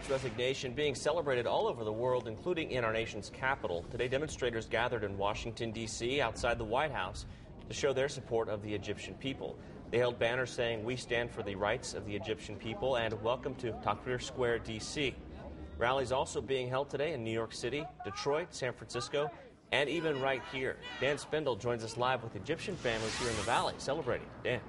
Resignation being celebrated all over the world, including in our nation's capital. Today, demonstrators gathered in Washington, D.C., outside the White House to show their support of the Egyptian people. They held banners saying, "We stand for the rights of the Egyptian people," and "Welcome to Tahrir Square, D.C." Rallies also being held today in New York City, Detroit, San Francisco, and even right here. Dan Spindle joins us live with Egyptian families here in the Valley celebrating. Dan.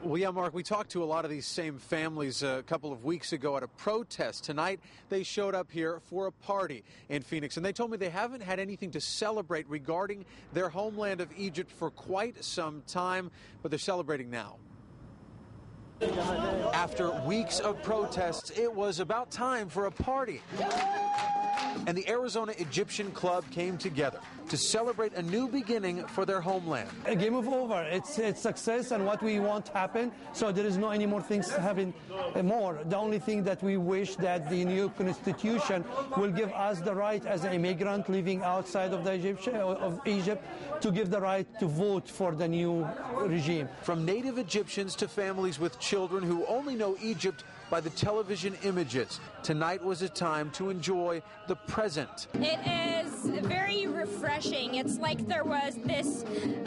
Well, yeah, Mark, we talked to a lot of these same families a couple of weeks ago at a protest. Tonight, they showed up here for a party in Phoenix, and they told me they haven't had anything to celebrate regarding their homeland of Egypt for quite some time, but they're celebrating now. After weeks of protests, it was about time for a party. And the Arizona Egyptian Club came together to celebrate a new beginning for their homeland. A game of over. It's success and what we want happen. So there is no any more things happen more. The only thing that we wish that the new constitution will give us the right as an immigrant living outside of Egypt to give the right to vote for the new regime. From native Egyptians to families with children who only know Egypt by the television images, tonight was a time to enjoy the present. It is very refreshing. It's like there was this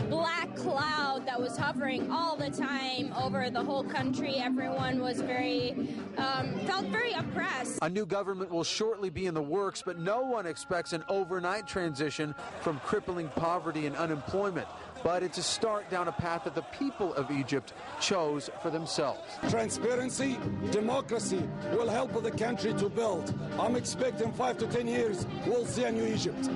black cloud that was hovering all the time over the whole country. Everyone was felt very oppressed. A new government will shortly be in the works, but no one expects an overnight transition from crippling poverty and unemployment. But it's a start down a path that the people of Egypt chose for themselves. Transparency, democracy will help the country to build. I'm expecting 5 to 10 years, we'll see a new Egypt.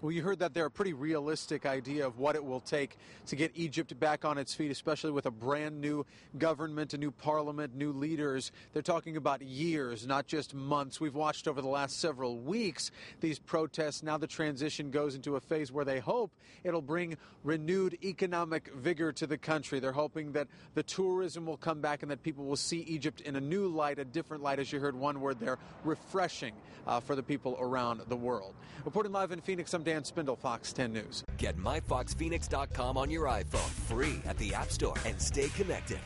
Well, you heard that they're a pretty realistic idea of what it will take to get Egypt back on its feet, especially with a brand new government, a new parliament, new leaders. They're talking about years, not just months. We've watched over the last several weeks these protests. Now the transition goes into a phase where they hope it'll bring renewed economic vigor to the country. They're hoping that the tourism will come back and that people will see Egypt in a new light, a different light, as you heard one word there, refreshing for the people around the world. Reporting live in Phoenix, I'm Dan Spindle, Fox 10 News. Get myfoxphoenix.com on your iPhone free at the App Store and stay connected.